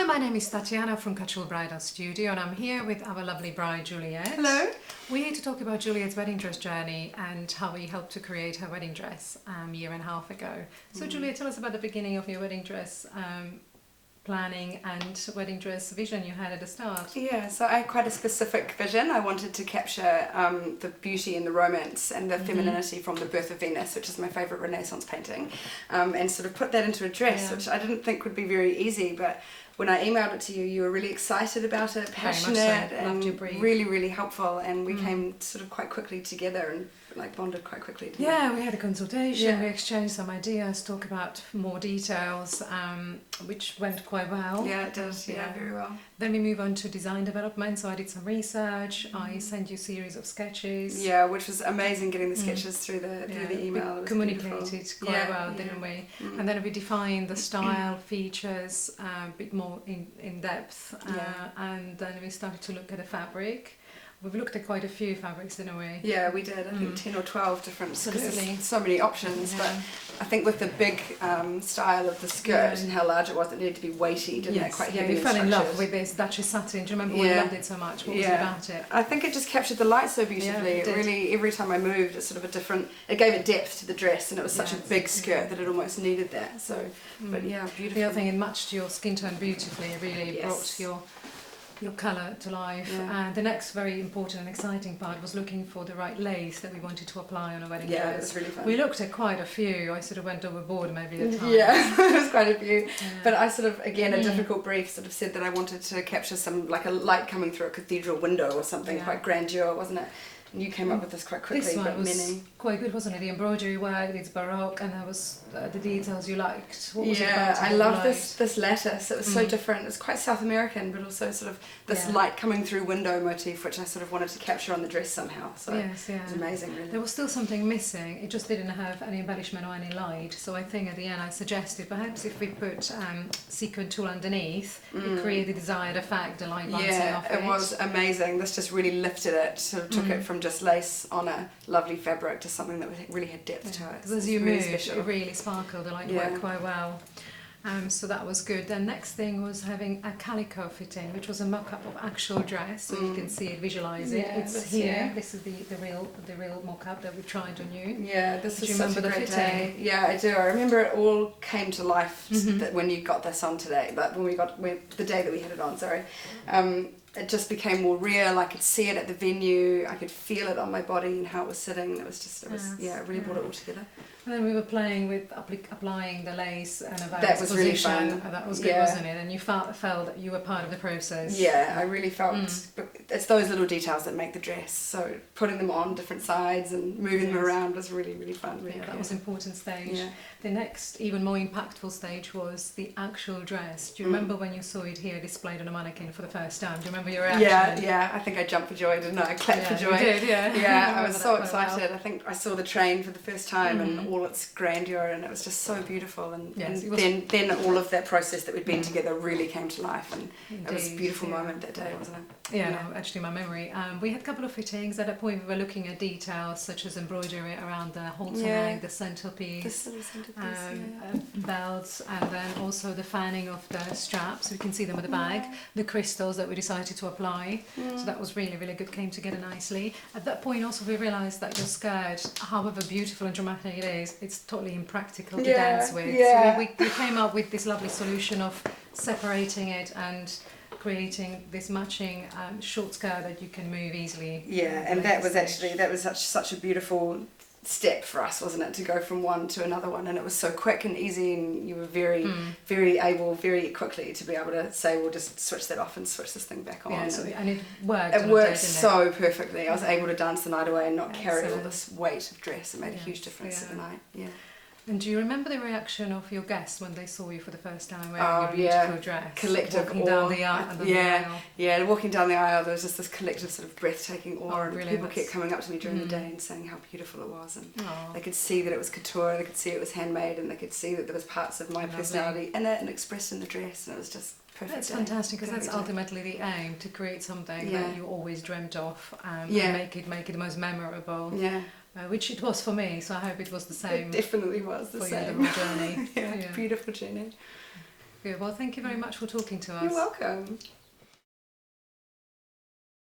my name is Tatiana from Cachul Bridal Studio and I'm here with our lovely bride Juliet. Hello. We're here to talk about Juliet's wedding dress journey and how we helped to create her wedding dress a year and a half ago. So Juliet, tell us about the beginning of your wedding dress planning and wedding dress vision you had at the start. Yeah, so I had quite a specific vision. I wanted to capture the beauty and the romance and the femininity from the Birth of Venus, which is my favourite Renaissance painting, and sort of put that into a dress, which I didn't think would be very easy, but when I emailed it to you, you were really excited about it, passionate, and really, really helpful, and we came sort of quite quickly together and bonded quite quickly. Yeah, we had a consultation, we exchanged some ideas, talk about more details, which went quite well. Yeah, it did, very well. Then we move on to design development, so I did some research, I sent you a series of sketches. Yeah, which was amazing getting the sketches through the email. We communicated quite well, didn't we? And then we defined the style, features, a bit more in depth, and then we started to look at the fabric. We've looked at quite a few fabrics, didn't we? Yeah, we did. I think 10 or 12 different, Absolutely. so many options. But I think with the big style of the skirt and how large it was, it needed to be weighty, didn't it? Quite heavy. We fell in love with this Duchess satin. Do you remember when we loved it so much? What was it about it? I think it just captured the light so beautifully. It really, every time I moved, it's sort of a different. It gave it depth to the dress, and it was such a big skirt that it almost needed that. So, but yeah, beautiful. The other thing, it matched your skin tone beautifully. It really brought your colour to life. And the next very important and exciting part was looking for the right lace that we wanted to apply on a wedding dress. Yeah, it was really fun. We looked at quite a few. I sort of went overboard maybe at times. Yeah, there was quite a few. But I sort of, again, a difficult brief, sort of said that I wanted to capture some, like a light coming through a cathedral window or something, quite grandeur, wasn't it? And you came up with this quite quickly, this one but was quite good, wasn't it? The embroidery work, it's baroque, and there was the details you liked. What was it about I love this lattice. It was so different. It's quite South American, but also sort of this light coming through window motif, which I sort of wanted to capture on the dress somehow. So it was amazing, really. There was still something missing. It just didn't have any embellishment or any light. So I think at the end I suggested perhaps if we put sequin tulle underneath, it created the desired effect, the light bouncing off it. It was amazing. This just really lifted it, sort of took it from just lace on a lovely fabric to something that really had depth to it. Because as you moved, it really sparkled. The light worked quite well. So that was good. The next thing was having a calico fitting, which was a mock-up of actual dress, so you can see it, visualise it. It's here. This is the real mock-up that we tried on you. Yeah, this is such a great day. Yeah, I do. I remember it all came to life that when you got this on today, but the day that we had it on, sorry. It just became more real. I could see it at the venue. I could feel it on my body and how it was sitting. It really brought it all together. And then we were playing with applying the lace and a that was really fun. That was good, wasn't it? And you felt that you were part of the process. Yeah, I really felt it's those little details that make the dress. So putting them on different sides and moving them around was really, really fun. Really that was an important stage. Yeah. The next, even more impactful stage was the actual dress. Do you remember when you saw it here displayed on a mannequin for the first time? Do you remember your reaction? Yeah, I think I jumped for joy, didn't I? I clapped for joy. You did, Yeah, I was so excited. Well. I think I saw the train for the first time and all its grandeur, and it was just so beautiful. And then all of that process that we'd been together really came to life, and it was a beautiful moment that day, wasn't it? No, actually my memory. We had a couple of fittings. At that point we were looking at details such as embroidery around the halter leg, the centerpiece, belts, and then also the fanning of the straps. We can see them at the bag, the crystals that we decided to apply. So that was really, really good, came together nicely. At that point also we realised that your skirt, however beautiful and dramatic it is, it's totally impractical to dance with. So we came up with this lovely solution of separating it and creating this matching short skirt that you can move easily. Yeah, and that was such a beautiful step for us, wasn't it, to go from one to another one, and it was so quick and easy, and you were very able very quickly to be able to say, we'll just switch that off and switch this thing back on. And it worked. It worked so perfectly. I was able to dance the night away and not carry all this weight of dress. It made a huge difference to the night. And do you remember the reaction of your guests when they saw you for the first time wearing your beautiful dress? Collective walking awe. Down the aisle. Walking down the aisle, there was just this collective sort of breathtaking awe, and really, people kept coming up to me during the day and saying how beautiful it was, and they could see that it was couture, they could see it was handmade, and they could see that there was parts of my personality in it and expressed in the dress, and it was just perfect. That's fantastic, because that's ultimately the aim, to create something that you always dreamt of, and make it the most memorable. Which it was for me, so I hope it was the same. It definitely was the same. For you, the whole journey. Beautiful journey. Good. Well, thank you very much for talking to us. You're welcome.